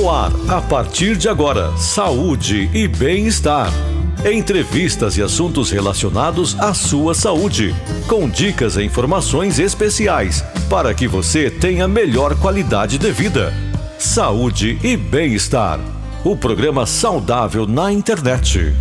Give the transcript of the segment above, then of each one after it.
No ar, a partir de agora, saúde e bem-estar. Entrevistas e assuntos relacionados à sua saúde, com dicas e informações especiais para que você tenha melhor qualidade de vida. Saúde e bem-estar. O programa saudável na internet.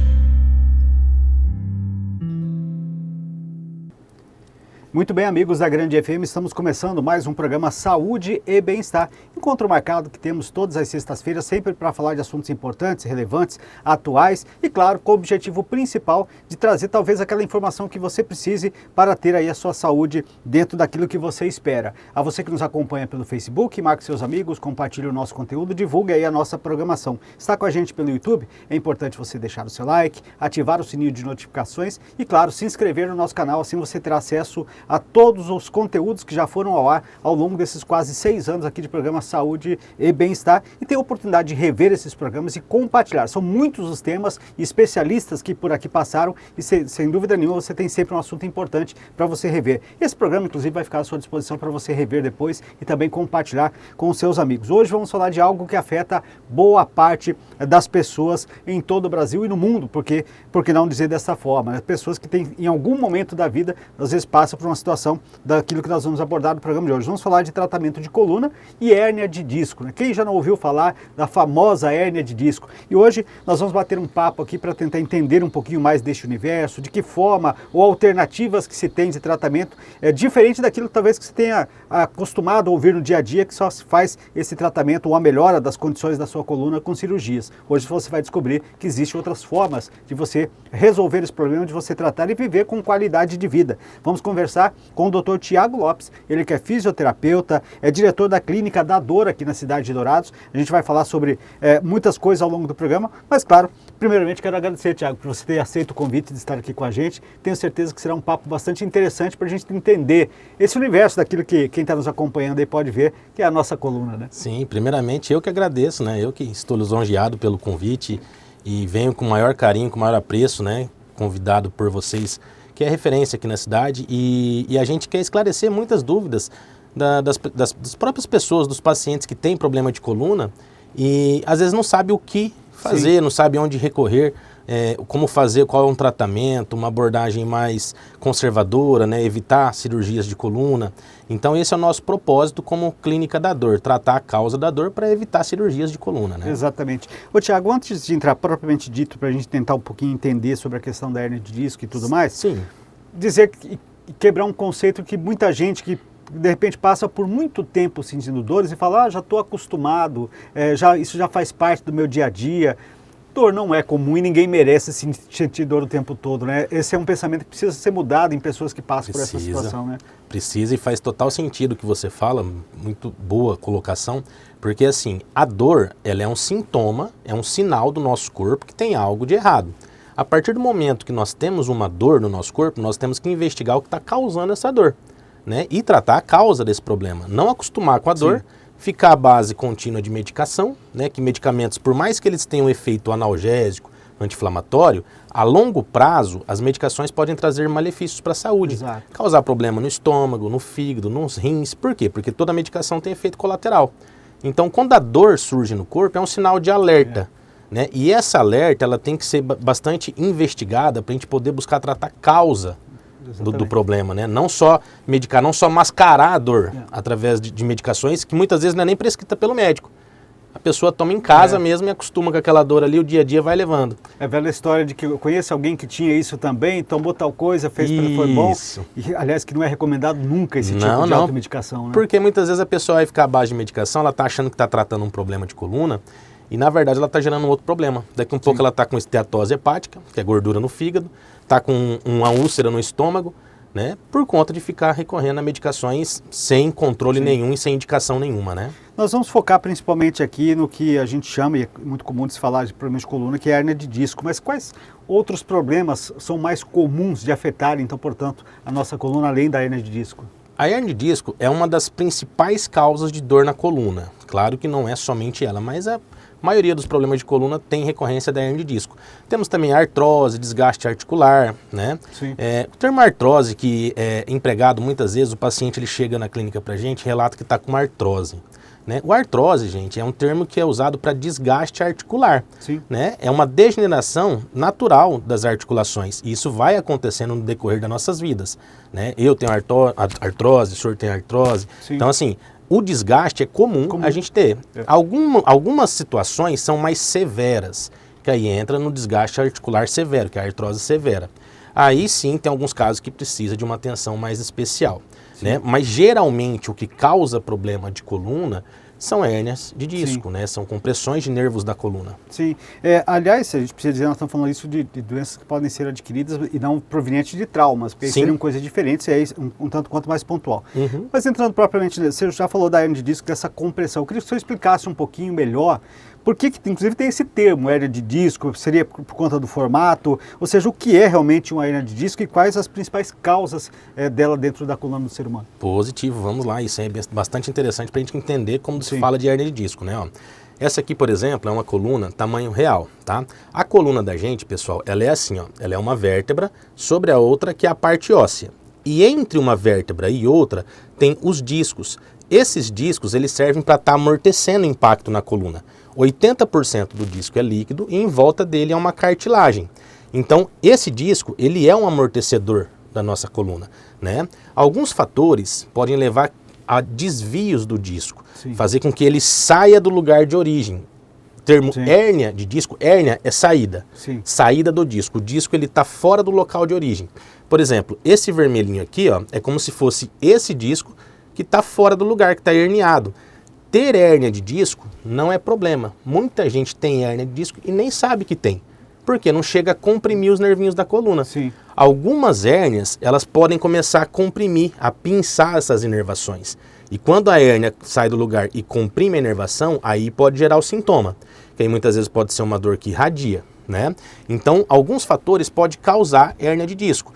Muito bem, amigos da Grande FM, estamos começando mais um programa Saúde e Bem-Estar. Encontro marcado que temos todas as sextas-feiras, sempre para falar de assuntos importantes, relevantes, atuais e, claro, com o objetivo principal de trazer talvez aquela informação que você precise para ter aí a sua saúde dentro daquilo que você espera. A você que nos acompanha pelo Facebook, marque seus amigos, compartilhe o nosso conteúdo, divulgue aí a nossa programação. Está com a gente pelo YouTube? É importante você deixar o seu like, ativar o sininho de notificações e, claro, se inscrever no nosso canal, assim você terá acesso a todos os conteúdos que já foram ao ar ao longo desses quase 6 anos aqui de programa Saúde e Bem-Estar e ter a oportunidade de rever esses programas e compartilhar. São muitos os temas e especialistas que por aqui passaram e sem dúvida nenhuma você tem sempre um assunto importante para você rever. Esse programa inclusive vai ficar à sua disposição para você rever depois e também compartilhar com os seus amigos. Hoje vamos falar de algo que afeta boa parte das pessoas em todo o Brasil e no mundo, por que não dizer dessa forma, né? Pessoas que têm em algum momento da vida, às vezes passam por uma situação daquilo que nós vamos abordar no programa de hoje. Vamos falar de tratamento de coluna e hérnia de disco, né? Quem já não ouviu falar da famosa hérnia de disco? E hoje nós vamos bater um papo aqui para tentar entender um pouquinho mais deste universo, de que forma ou alternativas que se tem de tratamento, diferente daquilo talvez que você tenha acostumado a ouvir no dia a dia, que só se faz esse tratamento ou a melhora das condições da sua coluna com cirurgias. Hoje você vai descobrir que existem outras formas de você resolver esse problema, de você tratar e viver com qualidade de vida. Vamos conversar com o Dr. Tiago Lopes, ele que é fisioterapeuta, é diretor da clínica da Dor aqui na cidade de Dourados. A gente vai falar sobre muitas coisas ao longo do programa, mas claro, primeiramente quero agradecer, Tiago, por você ter aceito o convite de estar aqui com a gente. Tenho certeza que será um papo bastante interessante para a gente entender esse universo daquilo que quem está nos acompanhando aí pode ver, que é a nossa coluna, né? Sim, primeiramente eu que agradeço, né? Eu que estou lisonjeado pelo convite e venho com o maior carinho, com o maior apreço, né? Convidado por vocês, que é referência aqui na cidade, e a gente quer esclarecer muitas dúvidas das próprias pessoas, dos pacientes que têm problema de coluna e às vezes não sabe o que fazer, Sim. Não sabe onde recorrer, como fazer, qual é um tratamento, uma abordagem mais conservadora, né, evitar cirurgias de coluna. Então esse é o nosso propósito como clínica da dor, tratar a causa da dor para evitar cirurgias de coluna, né? Exatamente. Ô Tiago, antes de entrar propriamente dito, para a gente tentar um pouquinho entender sobre a questão da hérnia de disco e tudo mais, Sim. Dizer que quebrar um conceito que muita gente que de repente passa por muito tempo sentindo dores e fala, já estou acostumado, isso já faz parte do meu dia a dia. Dor não é comum e ninguém merece sentir dor o tempo todo, né? Esse é um pensamento que precisa ser mudado em pessoas que passam por essa situação, né? Precisa, e faz total sentido o que você fala, muito boa colocação, porque assim, a dor, ela é um sintoma, é um sinal do nosso corpo que tem algo de errado. A partir do momento que nós temos uma dor no nosso corpo, nós temos que investigar o que está causando essa dor, né? E tratar a causa desse problema. Não acostumar com a dor, Sim. Ficar à base contínua de medicação, né? Que medicamentos, por mais que eles tenham efeito analgésico, anti-inflamatório, a longo prazo, as medicações podem trazer malefícios para a saúde. Exato. Causar problema no estômago, no fígado, nos rins. Por quê? Porque toda medicação tem efeito colateral. Então, quando a dor surge no corpo, é um sinal de alerta. Né? E essa alerta ela tem que ser bastante investigada para a gente poder buscar tratar a causa do problema, né? Não só medicar, não só mascarar a dor através de medicações que muitas vezes não é nem prescrita pelo médico. A pessoa toma em casa mesmo e acostuma com aquela dor ali, o dia a dia vai levando. É a velha história de que eu conheço alguém que tinha isso também, tomou tal coisa, fez para foi bom. E, aliás, que não é recomendado nunca esse tipo de automedicação, né? Porque muitas vezes a pessoa vai ficar à base de medicação, ela está achando que está tratando um problema de coluna, e na verdade ela está gerando um outro problema. Daqui um pouco ela está com esteatose hepática, que é gordura no fígado, está com uma úlcera no estômago, né? Por conta de ficar recorrendo a medicações sem controle nenhum e sem indicação nenhuma, né? Nós vamos focar principalmente aqui no que a gente chama, e é muito comum de se falar de problema de coluna, que é a hérnia de disco. Mas quais outros problemas são mais comuns de afetar, então, portanto, a nossa coluna, além da hérnia de disco? A hérnia de disco é uma das principais causas de dor na coluna. Claro que não é somente ela, mas a maioria dos problemas de coluna tem recorrência da hérnia de disco. Temos também artrose, desgaste articular, né? O termo artrose, que é empregado muitas vezes, o paciente ele chega na clínica pra gente, relata que está com uma artrose. né? O artrose, gente, é um termo que é usado para desgaste articular. Sim. Né? É uma degeneração natural das articulações. E isso vai acontecendo no decorrer das nossas vidas. Né? Eu tenho artrose, o senhor tem artrose. Sim. Então, assim, o desgaste é comum a gente ter. Algumas situações são mais severas, que aí entra no desgaste articular severo, que é a artrose severa. Aí sim tem alguns casos que precisa de uma atenção mais especial. Né? Mas geralmente o que causa problema de coluna são hérnias de disco, né? São compressões de nervos da coluna. Sim. Aliás, a gente precisa dizer, nós estamos falando isso de doenças que podem ser adquiridas e não provenientes de traumas, porque aí seriam coisas diferentes e aí um tanto quanto mais pontual. Mas entrando propriamente, você já falou da hérnia de disco, dessa compressão. Eu queria que o senhor explicasse um pouquinho melhor por que inclusive tem esse termo, hérnia de disco, seria por conta do formato, ou seja, o que é realmente uma hérnia de disco e quais as principais causas dela dentro da coluna do ser humano? Positivo, vamos lá, isso é bastante interessante para a gente entender como se fala de hérnia de disco, né? Ó, essa aqui, por exemplo, é uma coluna tamanho real, tá? A coluna da gente, pessoal, ela é assim, ó, ela é uma vértebra sobre a outra que é a parte óssea. E entre uma vértebra e outra tem os discos. Esses discos, eles servem para estar amortecendo o impacto na coluna. 80% do disco é líquido e em volta dele é uma cartilagem. Então, esse disco, ele é um amortecedor da nossa coluna, né? Alguns fatores podem levar a desvios do disco, fazer com que ele saia do lugar de origem. O termo hérnia de disco, hérnia é saída, saída do disco. O disco ele está fora do local de origem. Por exemplo, esse vermelhinho aqui, ó, é como se fosse esse disco que está fora do lugar, que está herniado. Ter hérnia de disco não é problema. Muita gente tem hérnia de disco e nem sabe que tem, porque não chega a comprimir os nervinhos da coluna. Algumas hérnias, elas podem começar a comprimir, a pinçar essas inervações. E quando a hérnia sai do lugar e comprime a inervação, aí pode gerar o sintoma, que aí muitas vezes pode ser uma dor que irradia, né? Então, alguns fatores podem causar hérnia de disco.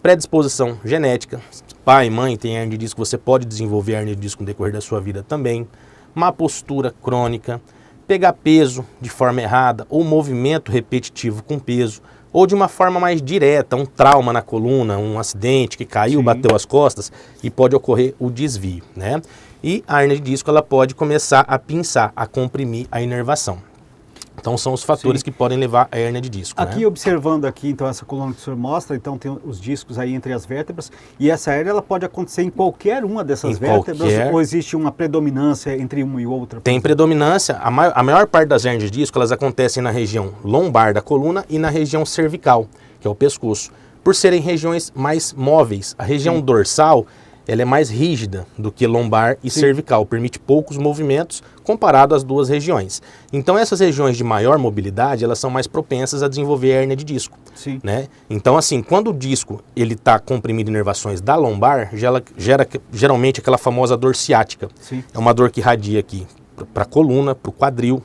Predisposição genética, pai, mãe tem hérnia de disco, você pode desenvolver hérnia de disco no decorrer da sua vida também. Má postura crônica, pegar peso de forma errada ou movimento repetitivo com peso, ou de uma forma mais direta, um trauma na coluna, um acidente que caiu, bateu as costas e pode ocorrer o desvio, né? E a hérnia de disco ela pode começar a pinçar, a comprimir a inervação. Então são os fatores que podem levar a hérnia de disco. Aqui, né? Observando aqui, então, essa coluna que o senhor mostra, então tem os discos aí entre as vértebras, e essa hérnia ela pode acontecer em qualquer uma dessas vértebras, ou existe uma predominância entre uma e outra? Tem predominância, a maior parte das hérnias de disco, elas acontecem na região lombar da coluna e na região cervical, que é o pescoço, por serem regiões mais móveis. A região dorsal, ela é mais rígida do que lombar e cervical, permite poucos movimentos comparado às duas regiões. Então essas regiões de maior mobilidade, elas são mais propensas a desenvolver hérnia de disco. Né? Então assim, quando o disco ele está comprimido em inervações da lombar, gera geralmente aquela famosa dor ciática. É uma dor que irradia aqui para a coluna, para o quadril,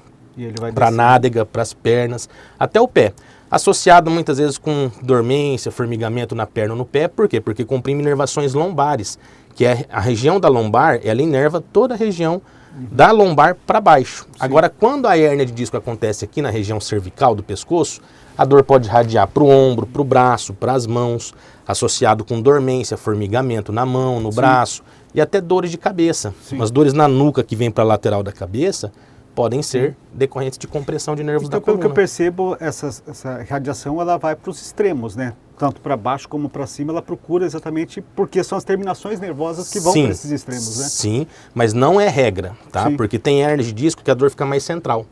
para a nádega, para as pernas, até o pé. Associado muitas vezes com dormência, formigamento na perna ou no pé. Por quê? Porque comprime inervações lombares, que é a região da lombar, ela inerva toda a região da lombar para baixo. Agora, quando a hérnia de disco acontece aqui na região cervical do pescoço, a dor pode irradiar para o ombro, para o braço, para as mãos, associado com dormência, formigamento na mão, no braço e até dores de cabeça. As dores na nuca que vêm para a lateral da cabeça podem ser decorrentes de compressão de nervos da coluna. Pelo que eu percebo, essa radiação ela vai para os extremos, né? Tanto para baixo como para cima, ela procura exatamente porque são as terminações nervosas que vão para esses extremos, né? Sim, mas não é regra, tá? Porque tem hérnia de disco que a dor fica mais central.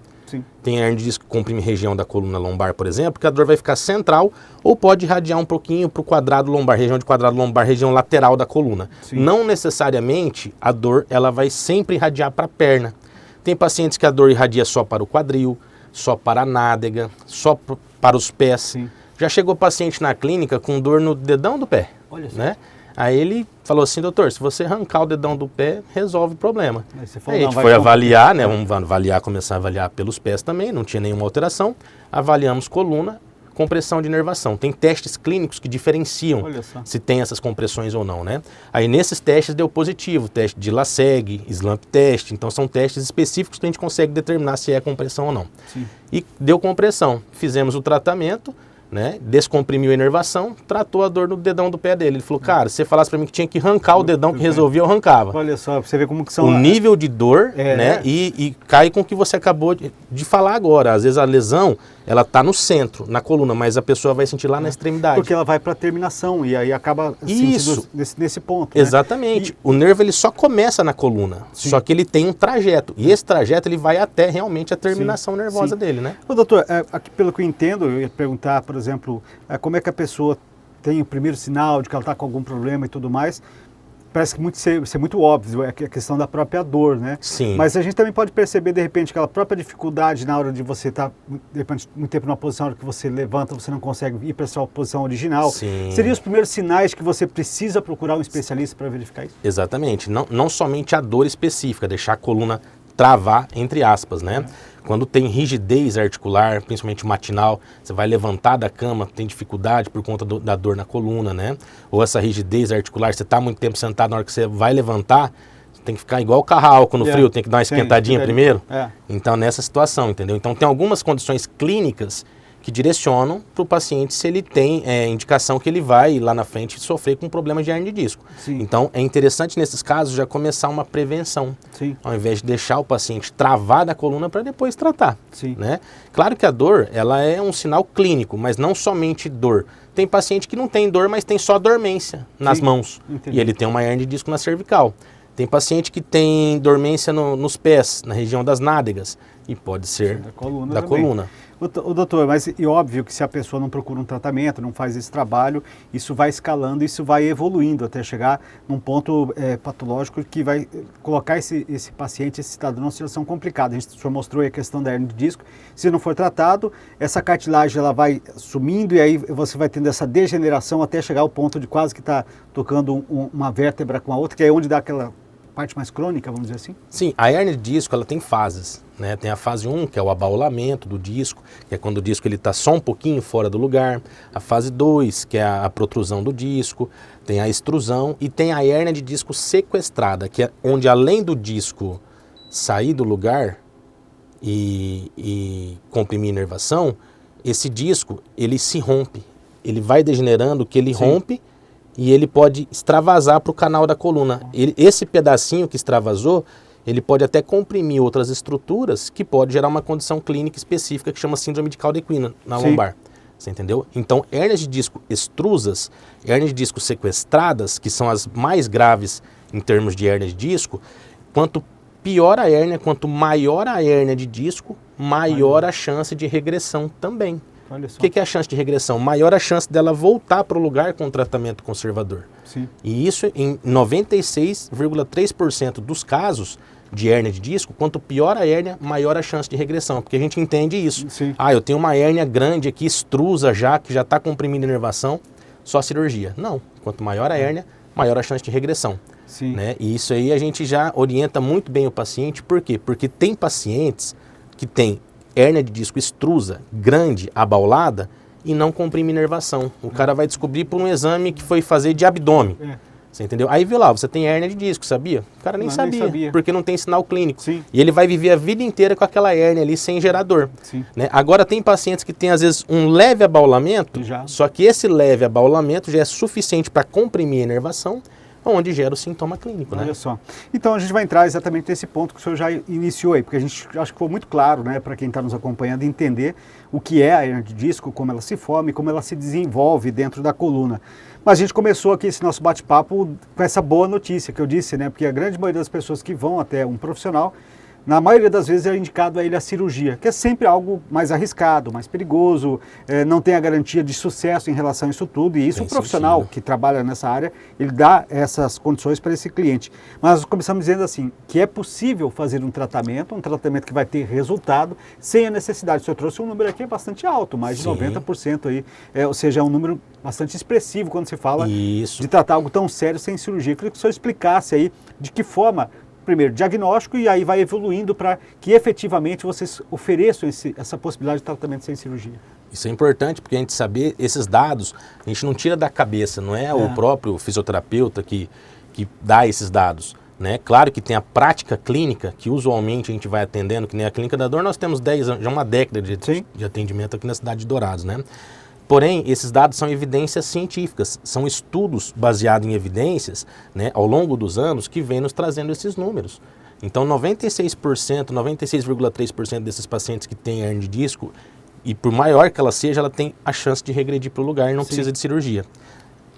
Tem hérnia de disco que comprime região da coluna lombar, por exemplo, que a dor vai ficar central ou pode irradiar um pouquinho para o quadrado lombar, região de quadrado lombar, região lateral da coluna. Não necessariamente a dor ela vai sempre irradiar para a perna. Tem pacientes que a dor irradia só para o quadril, só para a nádega, só para os pés. Já chegou paciente na clínica com dor no dedão do pé, né? Aí ele falou assim, doutor, se você arrancar o dedão do pé, resolve o problema. Aí a gente foi avaliar, né? Vamos avaliar, começar a avaliar pelos pés também, não tinha nenhuma alteração. Avaliamos coluna, compressão de inervação. Tem testes clínicos que diferenciam se tem essas compressões ou não, né? Aí nesses testes deu positivo, teste de LASEG, SLAMP test, então são testes específicos que a gente consegue determinar se é compressão ou não. E deu compressão, fizemos o tratamento, né? Descomprimiu a inervação, tratou a dor no dedão do pé dele. Ele falou, cara, se você falasse pra mim que tinha que arrancar o dedão que resolvia, eu arrancava. Olha só, pra você ver como que são... O nível de dor, né? E cai com o que você acabou de falar agora. Às vezes a lesão, ela tá no centro, na coluna, mas a pessoa vai sentir lá na extremidade. Porque ela vai pra terminação e aí acaba sentindo nesse ponto. Né? Exatamente. O nervo, ele só começa na coluna, só que ele tem um trajeto. E esse trajeto, ele vai até realmente a terminação nervosa dele, né? Ô, doutor, aqui, pelo que eu entendo, eu ia perguntar, por exemplo, como é que a pessoa tem o primeiro sinal de que ela está com algum problema e tudo mais. Parece que ser muito óbvio, é a questão da própria dor, né? Sim. Mas a gente também pode perceber, de repente, aquela própria dificuldade na hora de você estar, de repente, muito tempo numa posição, na hora que você levanta, você não consegue ir para a sua posição original. Sim. Seriam os primeiros sinais que você precisa procurar um especialista para verificar isso? Exatamente. Não somente a dor específica, deixar a coluna travar, entre aspas, né? Quando tem rigidez articular, principalmente matinal, você vai levantar da cama, tem dificuldade por conta da dor na coluna, né? Ou essa rigidez articular, você está muito tempo sentado, na hora que você vai levantar, você tem que ficar igual o carro no frio, tem que dar uma esquentadinha primeiro. Então, nessa situação, entendeu? Então, tem algumas condições clínicas que direcionam para o paciente se ele tem indicação que ele vai lá na frente sofrer com problemas de hernia de disco. Sim. Então, é interessante nesses casos já começar uma prevenção, ao invés de deixar o paciente travar da coluna para depois tratar. Sim. Né? Claro que a dor, ela é um sinal clínico, mas não somente dor. Tem paciente que não tem dor, mas tem só dormência nas mãos. Entendi. E ele tem uma hernia de disco na cervical. Tem paciente que tem dormência nos pés, na região das nádegas, e pode ser da coluna. O doutor, mas é óbvio que se a pessoa não procura um tratamento, não faz esse trabalho, isso vai escalando, isso vai evoluindo até chegar num ponto patológico que vai colocar esse paciente, esse cidadão, numa situação complicada. O senhor mostrou aí a questão da hernia de disco. Se não for tratado, essa cartilagem ela vai sumindo e aí você vai tendo essa degeneração até chegar ao ponto de quase que está tocando uma vértebra com a outra, que é onde dá aquela parte mais crônica, vamos dizer assim? Sim, a hernia de disco ela tem fases, né? Tem a fase 1, que é o abaulamento do disco, que é quando o disco está só um pouquinho fora do lugar. A fase 2, que é a protrusão do disco. Tem a extrusão e tem a hernia de disco sequestrada, que é onde além do disco sair do lugar e comprimir inervação, esse disco ele se rompe. Ele vai degenerando, que ele rompe, e ele pode extravasar para o canal da coluna. Esse pedacinho que extravasou, ele pode até comprimir outras estruturas que pode gerar uma condição clínica específica que chama síndrome de cauda equina na lombar. Você entendeu? Então, hérnias de disco extrusas, hérnias de disco sequestradas, que são as mais graves em termos de hérnia de disco, quanto pior a hérnia, quanto maior a hérnia de disco, maior a chance de regressão também. O que é a chance de regressão? Maior a chance dela voltar para o lugar com o tratamento conservador. Sim. E isso em 96,3% dos casos de hérnia de disco, quanto pior a hérnia, maior a chance de regressão. Porque a gente entende isso. Sim. Eu tenho uma hérnia grande aqui, extrusa já, que já está comprimindo inervação, só cirurgia. Não. Quanto maior a hérnia, maior a chance de regressão. Sim. Né? E isso aí a gente já orienta muito bem o paciente. Por quê? Porque tem pacientes que têm hérnia de disco extrusa, grande, abaulada, e não comprime inervação. O cara vai descobrir por um exame que foi fazer de abdômen. Você entendeu? Aí viu lá, você tem hérnia de disco, sabia? O cara nem sabia, porque não tem sinal clínico. Sim. E ele vai viver a vida inteira com aquela hérnia ali sem gerar dor. Né? Agora tem pacientes que têm às vezes um leve abaulamento, só que esse leve abaulamento já é suficiente para comprimir a inervação, onde gera o sintoma clínico. Olha só. Então a gente vai entrar exatamente nesse ponto que o senhor já iniciou aí, porque a gente acho que ficou muito claro, né, para quem está nos acompanhando, entender o que é a hernia de disco, como ela se forma e como ela se desenvolve dentro da coluna. Mas a gente começou aqui esse nosso bate-papo com essa boa notícia que eu disse, né, porque a grande maioria das pessoas que vão até um profissional, na maioria das vezes é indicado a ele a cirurgia, que é sempre algo mais arriscado, mais perigoso, não tem a garantia de sucesso em relação a isso tudo, e isso o profissional que trabalha nessa área, ele dá essas condições para esse cliente. Mas nós começamos dizendo assim, que é possível fazer um tratamento que vai ter resultado, sem a necessidade. O senhor trouxe um número aqui bastante alto, mais de 90% aí, ou seja, é um número bastante expressivo quando se fala de tratar algo tão sério sem cirurgia. Eu queria que o senhor explicasse aí de que forma, primeiro, diagnóstico, e aí vai evoluindo para que efetivamente vocês ofereçam essa possibilidade de tratamento sem cirurgia. Isso é importante porque a gente saber esses dados, a gente não tira da cabeça, não é o próprio fisioterapeuta que dá esses dados. Né? Claro que tem a prática clínica, que usualmente a gente vai atendendo, que nem a Clínica da Dor, nós temos 10 anos, já uma década de atendimento aqui na cidade de Dourados. Né? Porém, esses dados são evidências científicas, são estudos baseados em evidências, né, ao longo dos anos que vêm nos trazendo esses números. Então, 96%, 96,3% desses pacientes que têm hernia de disco, e por maior que ela seja, ela tem a chance de regredir para o lugar e não precisa de cirurgia.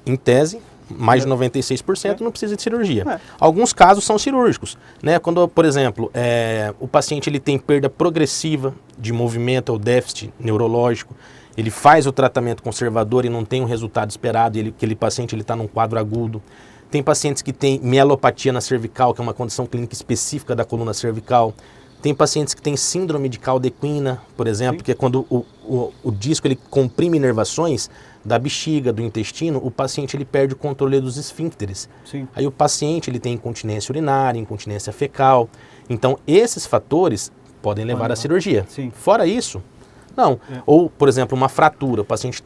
Em tese, mais de 96% não precisa de cirurgia. Alguns casos são cirúrgicos, né? Quando, por exemplo, o paciente ele tem perda progressiva de movimento ou déficit neurológico, ele faz o tratamento conservador e não tem o resultado esperado, e aquele paciente está num quadro agudo. Tem pacientes que têm mielopatia na cervical, que é uma condição clínica específica da coluna cervical. Tem pacientes que têm síndrome de caldequina, por exemplo, que é quando o disco ele comprime inervações da bexiga, do intestino, o paciente ele perde o controle dos esfíncteres. Aí o paciente ele tem incontinência urinária, incontinência fecal. Então, esses fatores podem levar à cirurgia. Fora isso, não. Ou, por exemplo, uma fratura. O paciente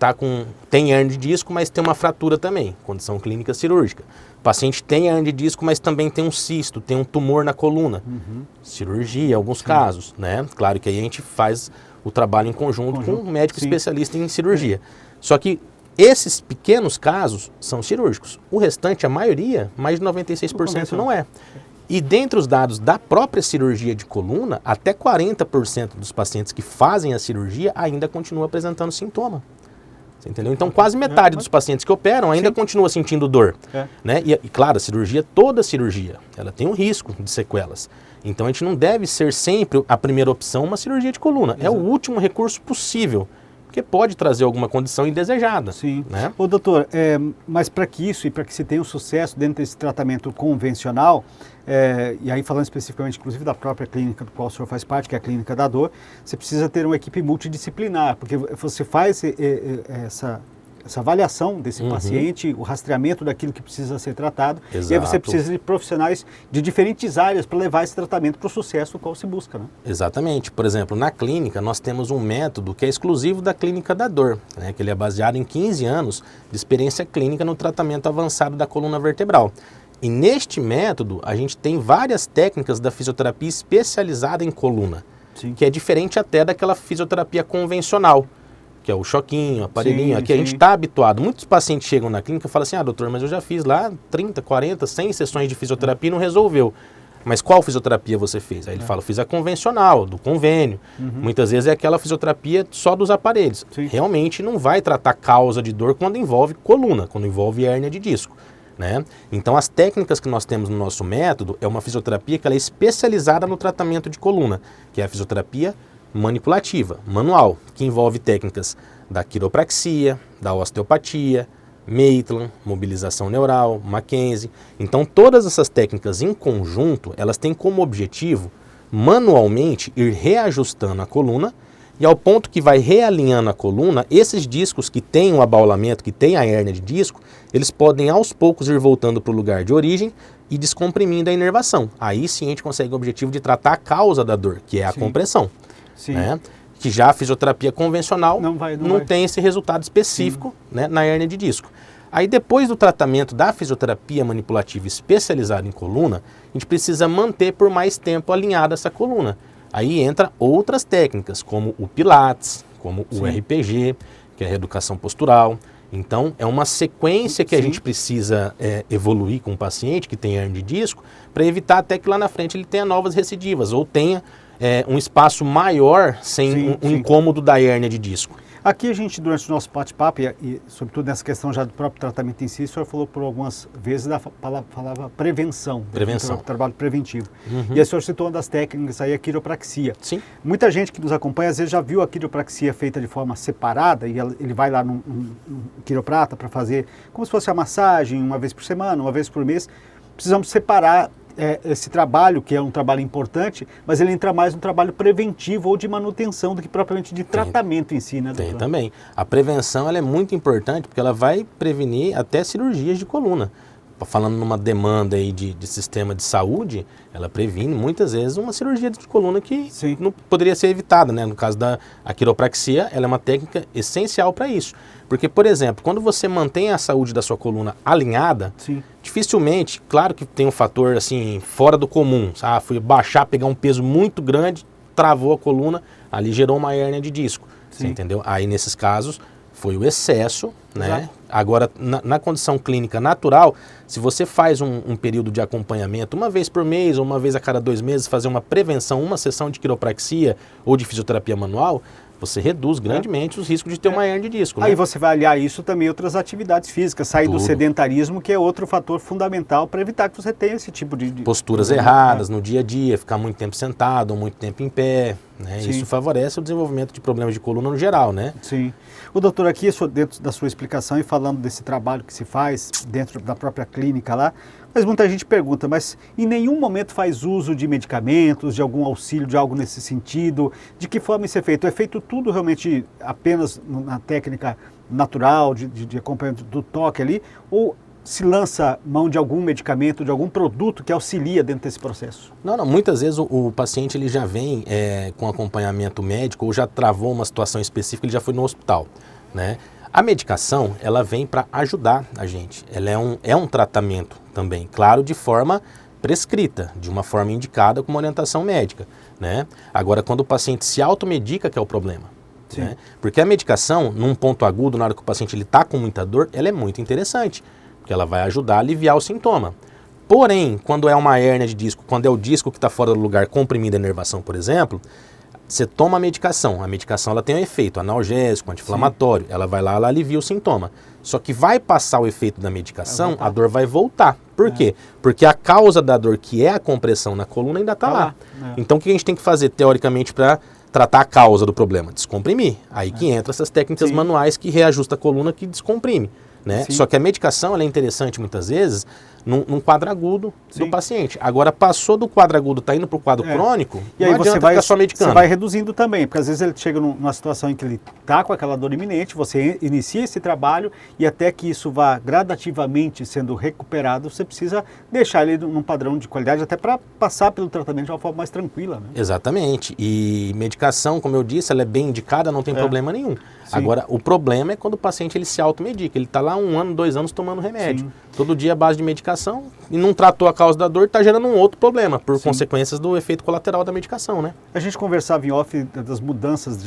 tem hernia de disco, mas tem uma fratura também, condição clínica cirúrgica. O paciente tem hernia de disco, mas também tem um cisto, tem um tumor na coluna. Cirurgia, em alguns casos, né? Claro que aí a gente faz o trabalho em conjunto com um médico especialista em cirurgia. Só que esses pequenos casos são cirúrgicos. O restante, a maioria, mais de 96% não é. E dentre os dados da própria cirurgia de coluna, até 40% dos pacientes que fazem a cirurgia ainda continuam apresentando sintoma. Você entendeu? Então, quase metade dos pacientes que operam ainda continua sentindo dor. Né? E, claro, a cirurgia, toda cirurgia, ela tem um risco de sequelas. Então, a gente não deve ser sempre a primeira opção uma cirurgia de coluna. É o último recurso possível, porque pode trazer alguma condição indesejada. Né? Ô, doutor, mas para que isso e para que se tenha um sucesso dentro desse tratamento convencional, e aí falando especificamente, inclusive, da própria clínica do qual o senhor faz parte, que é a Clínica da Dor, você precisa ter uma equipe multidisciplinar, porque você faz essa avaliação desse paciente, o rastreamento daquilo que precisa ser tratado, e aí você precisa de profissionais de diferentes áreas para levar esse tratamento para o sucesso qual se busca, né? Exatamente. Por exemplo, na clínica nós temos um método que é exclusivo da Clínica da Dor, né, que ele é baseado em 15 anos de experiência clínica no tratamento avançado da coluna vertebral. E neste método a gente tem várias técnicas da fisioterapia especializada em coluna, que é diferente até daquela fisioterapia convencional, que é o choquinho, o aparelhinho, aqui a gente está habituado. Muitos pacientes chegam na clínica e falam assim, doutor, mas eu já fiz lá 30, 40, 100 sessões de fisioterapia e não resolveu. Mas qual fisioterapia você fez? Aí ele fala, fiz a convencional, do convênio. Muitas vezes é aquela fisioterapia só dos aparelhos. Realmente não vai tratar causa de dor quando envolve coluna, quando envolve hérnia de disco. Né? Então as técnicas que nós temos no nosso método é uma fisioterapia que ela é especializada no tratamento de coluna, que é a fisioterapia manipulativa, manual, que envolve técnicas da quiropraxia, da osteopatia, Maitland, mobilização neural, Mackenzie. Então todas essas técnicas em conjunto, elas têm como objetivo manualmente ir reajustando a coluna e ao ponto que vai realinhando a coluna, esses discos que têm o abaulamento, que têm a hérnia de disco, eles podem aos poucos ir voltando para o lugar de origem e descomprimindo a inervação. Aí sim a gente consegue o objetivo de tratar a causa da dor, que é a compressão. Né? Que já a fisioterapia convencional não tem esse resultado específico, né, na hérnia de disco. Aí depois do tratamento da fisioterapia manipulativa especializada em coluna, a gente precisa manter por mais tempo alinhada essa coluna. Aí entra outras técnicas, como o Pilates, como o RPG, que é a reeducação postural. Então, é uma sequência que a gente precisa evoluir com o paciente que tem hernia de disco, para evitar até que lá na frente ele tenha novas recidivas, ou tenha um espaço maior sem um incômodo da hérnia de disco. Aqui a gente, durante o nosso bate-papo, e sobretudo nessa questão já do próprio tratamento em si, o senhor falou por algumas vezes da palavra prevenção. Prevenção. Trabalho preventivo. E o senhor citou uma das técnicas aí, a quiropraxia. Muita gente que nos acompanha, às vezes já viu a quiropraxia feita de forma separada, e ele vai lá num quiroprata para fazer como se fosse a massagem, uma vez por semana, uma vez por mês. Precisamos separar esse trabalho, que é um trabalho importante, mas ele entra mais no trabalho preventivo ou de manutenção do que propriamente de tratamento em si, né, doutor? Tem também. A prevenção ela é muito importante porque ela vai prevenir até cirurgias de coluna. Falando numa demanda aí de sistema de saúde, ela previne muitas vezes uma cirurgia de coluna que não poderia ser evitada, né? No caso da quiropraxia, ela é uma técnica essencial para isso. Porque, por exemplo, quando você mantém a saúde da sua coluna alinhada, dificilmente, claro que tem um fator assim, fora do comum, fui baixar, pegar um peso muito grande, travou a coluna, ali gerou uma hérnia de disco, você entendeu? Aí nesses casos, foi o excesso, né? Agora, na condição clínica natural, se você faz um período de acompanhamento, uma vez por mês ou uma vez a cada 2 meses, fazer uma prevenção, uma sessão de quiropraxia ou de fisioterapia manual, você reduz grandemente os riscos de ter uma hernia de disco. Aí né? você vai aliar isso também a outras atividades físicas, sair do sedentarismo, que é outro fator fundamental para evitar que você tenha esse tipo de posturas erradas no dia a dia, ficar muito tempo sentado ou muito tempo em pé. Né? Isso favorece o desenvolvimento de problemas de coluna no geral, né? Sim. O doutor, aqui, dentro da sua explicação e falando desse trabalho que se faz dentro da própria clínica lá, mas muita gente pergunta, mas em nenhum momento faz uso de medicamentos, de algum auxílio, de algo nesse sentido? De que forma isso é feito? É feito tudo realmente apenas na técnica natural, de acompanhamento do toque ali, ou se lança mão de algum medicamento, de algum produto que auxilia dentro desse processo? Não, muitas vezes o paciente ele já vem com acompanhamento médico ou já travou uma situação específica, ele já foi no hospital, né? A medicação, ela vem para ajudar a gente, ela é um tratamento também, claro, de forma prescrita, de uma forma indicada com uma orientação médica, né? Agora, quando o paciente se automedica, que é o problema. Né? Porque a medicação, num ponto agudo, na hora que o paciente está com muita dor, ela é muito interessante, porque ela vai ajudar a aliviar o sintoma. Porém, quando é uma hérnia de disco, quando é o disco que está fora do lugar comprimido a inervação, por exemplo, você toma a medicação ela tem um efeito analgésico, anti-inflamatório, ela vai lá, ela alivia o sintoma. Só que vai passar o efeito da medicação, a dor vai voltar. Por quê? Porque a causa da dor, que é a compressão na coluna, ainda está lá. Então o que a gente tem que fazer, teoricamente, para tratar a causa do problema? Descomprimir. Aí que entra essas técnicas manuais que reajustam a coluna, que descomprime. Né? Só que a medicação ela é interessante muitas vezes num quadro agudo do paciente. Agora passou do quadro agudo, está indo para o quadro crônico, e aí não adianta ficar só medicando. Você vai reduzindo também, porque às vezes ele chega numa situação em que ele está com aquela dor iminente, você inicia esse trabalho e até que isso vá gradativamente sendo recuperado, você precisa deixar ele num padrão de qualidade até para passar pelo tratamento de uma forma mais tranquila. Né? Exatamente. E medicação, como eu disse, ela é bem indicada, não tem problema nenhum. Agora, o problema é quando o paciente ele se automedica. Ele está lá 1 ano, 2 anos tomando remédio. Todo dia à base de medicação e não tratou a causa da dor, está gerando um outro problema, por consequências do efeito colateral da medicação, né? A gente conversava em off das mudanças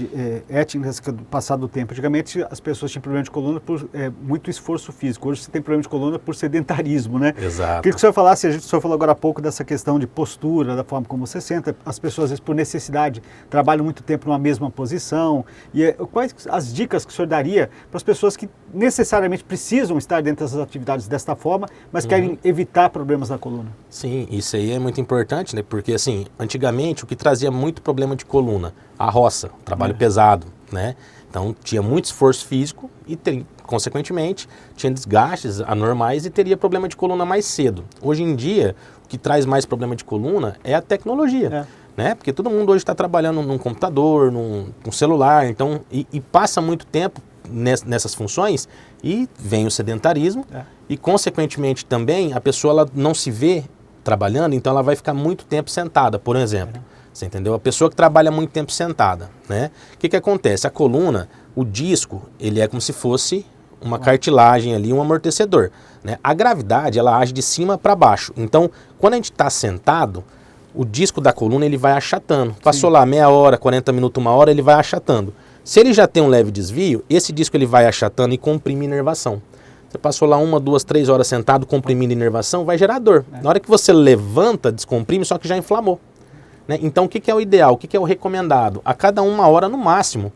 étnicas do passado do tempo. Antigamente as pessoas tinham problema de coluna por muito esforço físico. Hoje você tem problema de coluna por sedentarismo, né? Exato. Queria que o senhor falasse, o senhor falou agora há pouco dessa questão de postura, da forma como você senta. As pessoas, às vezes, por necessidade, trabalham muito tempo numa mesma posição. E quais as dicas que o senhor daria para as pessoas que necessariamente precisam estar dentro dessas atividades desta forma, mas querem evitar problemas na coluna? Sim, isso aí é muito importante, né? Porque, assim, antigamente o que trazia muito problema de coluna? A roça, o trabalho pesado, né? Então, tinha muito esforço físico e, consequentemente, tinha desgastes anormais e teria problema de coluna mais cedo. Hoje em dia, o que traz mais problema de coluna é a tecnologia. Né? Porque todo mundo hoje está trabalhando num computador, num celular, então, e passa muito tempo nessas funções e vem o sedentarismo e, consequentemente, também a pessoa ela não se vê trabalhando, então ela vai ficar muito tempo sentada, por exemplo. Você entendeu? A pessoa que trabalha muito tempo sentada, né? O que acontece? A coluna, o disco, ele é como se fosse uma cartilagem ali, um amortecedor. Né? A gravidade, ela age de cima para baixo. Então, quando a gente está sentado, o disco da coluna ele vai achatando. Passou lá meia hora, 40 minutos, 1 hora, ele vai achatando. Se ele já tem um leve desvio, esse disco ele vai achatando e comprime a inervação. Você passou lá 1, 2, 3 horas sentado, comprimindo a inervação, vai gerar dor. Na hora que você levanta, descomprime, só que já inflamou. Né? Então o que é o ideal? O que é o recomendado? A cada 1 hora no máximo,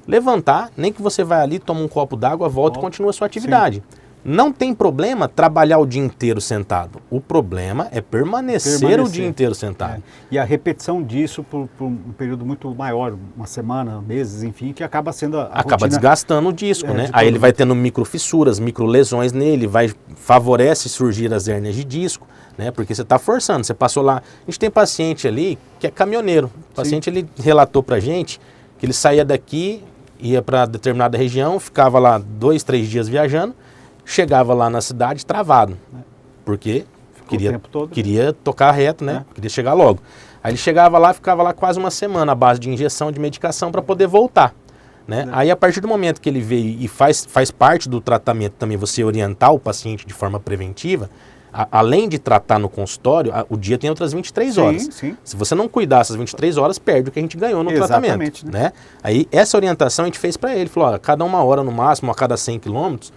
levantar, nem que você vai ali, toma um copo d'água, volta e continua a sua atividade. Não tem problema trabalhar o dia inteiro sentado. O problema é permanecer o dia inteiro sentado. E a repetição disso por um período muito maior, 1 semana, meses, enfim, que acaba sendo acaba desgastando o disco, né? Aí ele vai tendo microfissuras, microlesões nele, favorece surgir as hérnias de disco, né? Porque você está forçando, você passou lá... A gente tem paciente ali que é caminhoneiro. O paciente ele relatou pra gente que ele saía daqui, ia para determinada região, ficava lá 2, 3 dias viajando, chegava lá na cidade travado, porque queria tocar reto, né? Queria chegar logo. Aí ele chegava lá, ficava lá quase 1 semana à base de injeção de medicação para poder voltar. Né? Aí a partir do momento que ele veio e faz parte do tratamento também você orientar o paciente de forma preventiva, além de tratar no consultório, o dia tem outras 23 horas. Sim. Se você não cuidar essas 23 horas, perde o que a gente ganhou no tratamento. Né? Aí essa orientação a gente fez para ele. Falou, cada 1 hora no máximo, a cada 100 quilômetros,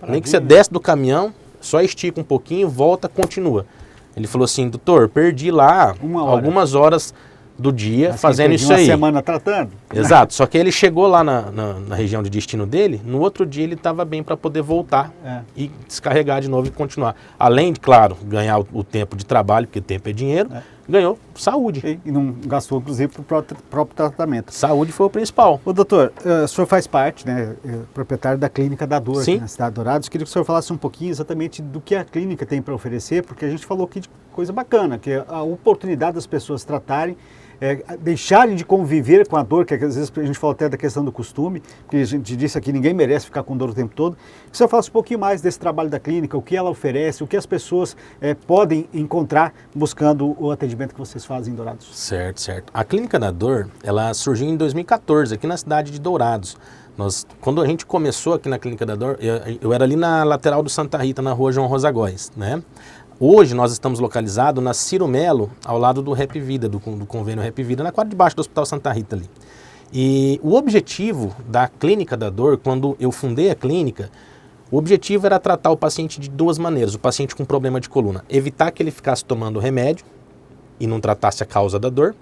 nem que você desce do caminhão, só estica um pouquinho, volta, continua. Ele falou assim, doutor, perdi lá algumas horas do dia fazendo isso aí. Uma semana tratando. Exato, só que ele chegou lá na região de destino dele, no outro dia ele estava bem para poder voltar e descarregar de novo e continuar. Além de, claro, ganhar o tempo de trabalho, porque tempo é dinheiro, ganhou saúde. E não gastou, inclusive, para o próprio tratamento. Saúde foi o principal. Ô, doutor, o senhor faz parte, né, proprietário da Clínica da Dor Sim. aqui na cidade de Dourados. Queria que o senhor falasse um pouquinho exatamente do que a clínica tem para oferecer, porque a gente falou aqui de coisa bacana, que é a oportunidade das pessoas tratarem, deixarem de conviver com a dor, que às vezes a gente falou até da questão do costume, porque a gente disse aqui, ninguém merece ficar com dor o tempo todo. Que o senhor falasse um pouquinho mais desse trabalho da clínica, o que ela oferece, o que as pessoas podem encontrar buscando o atendimento que vocês fazem em Dourados. Certo. A Clínica da Dor, ela surgiu em 2014, aqui na cidade de Dourados. Quando a gente começou aqui na Clínica da Dor, eu era ali na lateral do Santa Rita, na rua João Rosagóis, né? Hoje nós estamos localizados na Ciro Melo, ao lado do Rap Vida, do convênio Rap Vida, na quadra de baixo do Hospital Santa Rita ali. E o objetivo da Clínica da Dor, quando eu fundei a clínica, o objetivo era tratar o paciente de 2 maneiras. O paciente com problema de coluna, evitar que ele ficasse tomando remédio e não tratasse a causa da dor,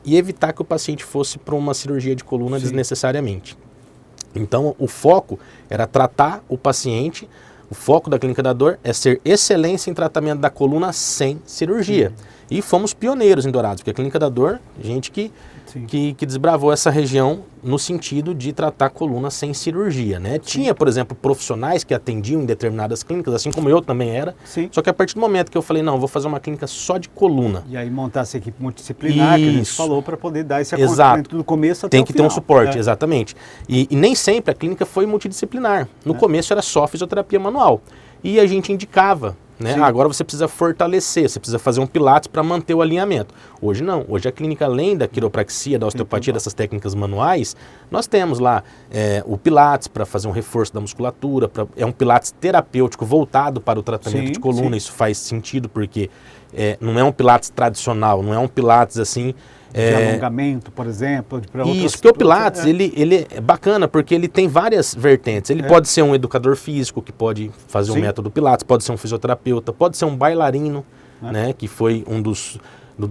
e evitar que o paciente fosse para uma cirurgia de coluna desnecessariamente. Então o foco era tratar o paciente. O foco da Clínica da Dor é ser excelência em tratamento da coluna sem cirurgia. E fomos pioneiros em Dourados, porque a Clínica da Dor, gente que desbravou essa região no sentido de tratar coluna sem cirurgia, né? Tinha, por exemplo, profissionais que atendiam em determinadas clínicas, assim como eu também era. Só que a partir do momento que eu falei, não, vou fazer uma clínica só de coluna. E aí montar essa equipe multidisciplinar que a gente falou para poder dar esse acompanhamento do começo até o final. Tem que ter um suporte, exatamente. E nem sempre a clínica foi multidisciplinar. No começo era só fisioterapia manual. E a gente indicava, né? Agora você precisa fortalecer, você precisa fazer um pilates para manter o alinhamento. Hoje não, hoje a clínica, além da quiropraxia, da osteopatia, dessas técnicas manuais, nós temos lá o pilates para fazer um reforço da musculatura, é um pilates terapêutico voltado para o tratamento de coluna. Isso faz sentido porque não é um pilates tradicional, não é um pilates assim... de alongamento, por exemplo. Isso, porque o Pilates, ele é bacana, porque ele tem várias vertentes. Ele pode ser um educador físico, que pode fazer um método Pilates, pode ser um fisioterapeuta, pode ser um bailarino, né, que foi um dos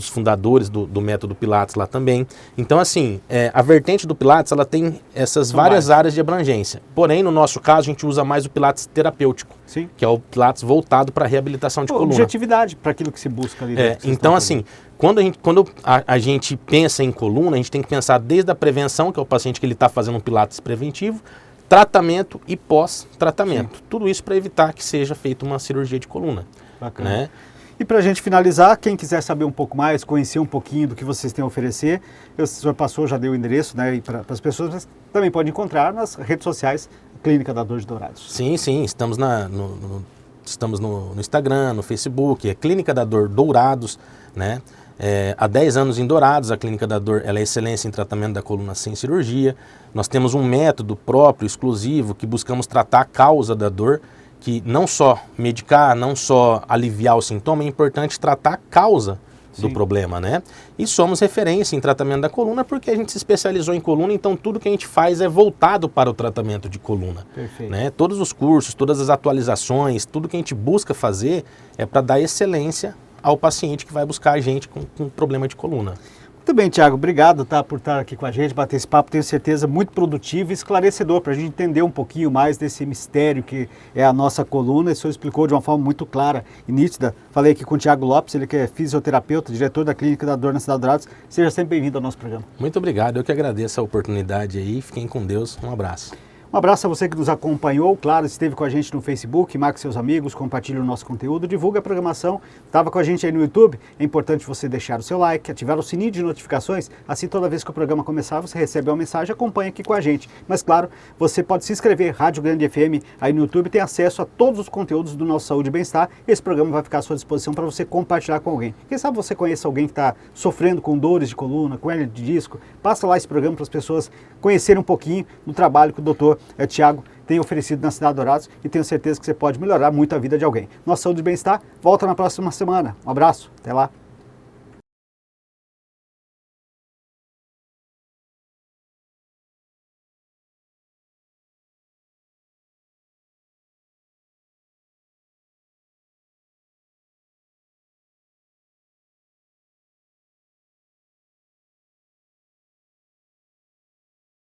fundadores do método Pilates lá também. Então, assim, a vertente do Pilates, ela tem essas várias áreas de abrangência. Porém, no nosso caso, a gente usa mais o Pilates terapêutico, que é o Pilates voltado para a reabilitação de coluna. Objetividade para aquilo que se busca ali. Então, assim, quando a gente pensa em coluna, a gente tem que pensar desde a prevenção, que é o paciente que ele está fazendo um Pilates preventivo, tratamento e pós-tratamento. Tudo isso para evitar que seja feita uma cirurgia de coluna. Bacana. Né? E para a gente finalizar, quem quiser saber um pouco mais, conhecer um pouquinho do que vocês têm a oferecer, o senhor passou, já deu o endereço, né, para as pessoas, mas também pode encontrar nas redes sociais Clínica da Dor de Dourados. Sim, estamos estamos no Instagram, no Facebook, é Clínica da Dor Dourados, né? Há 10 anos em Dourados, a Clínica da Dor ela é excelência em tratamento da coluna sem cirurgia. Nós temos um método próprio, exclusivo, que buscamos tratar a causa da dor, que não só medicar, não só aliviar o sintoma, é importante tratar a causa do problema, né? E somos referência em tratamento da coluna porque a gente se especializou em coluna, então tudo que a gente faz é voltado para o tratamento de coluna. Perfeito. Né? Todos os cursos, todas as atualizações, tudo que a gente busca fazer é para dar excelência ao paciente que vai buscar a gente com problema de coluna. Muito bem, Tiago, obrigado por estar aqui com a gente, bater esse papo, tenho certeza, muito produtivo e esclarecedor para a gente entender um pouquinho mais desse mistério que é a nossa coluna. O senhor explicou de uma forma muito clara e nítida. Falei aqui com o Tiago Lopes, ele que é fisioterapeuta, diretor da Clínica da Dor na cidade de Dourados. Seja sempre bem-vindo ao nosso programa. Muito obrigado, eu que agradeço a oportunidade aí, fiquem com Deus, um abraço. Um abraço a você que nos acompanhou, claro, esteve com a gente no Facebook, marque seus amigos, compartilhe o nosso conteúdo, divulgue a programação, estava com a gente aí no YouTube, é importante você deixar o seu like, ativar o sininho de notificações, assim toda vez que o programa começar você recebe uma mensagem, acompanha aqui com a gente. Mas claro, você pode se inscrever, Rádio Grande FM, aí no YouTube, tem acesso a todos os conteúdos do nosso Saúde e Bem-Estar, esse programa vai ficar à sua disposição para você compartilhar com alguém. Quem sabe você conhece alguém que está sofrendo com dores de coluna, com hernia de disco, passa lá esse programa para as pessoas conhecerem um pouquinho do trabalho que o doutor Tiago tem oferecido na cidade de Dourados e tenho certeza que você pode melhorar muito a vida de alguém. Nossa Saúde e Bem-Estar volta na próxima semana. Um abraço, até lá.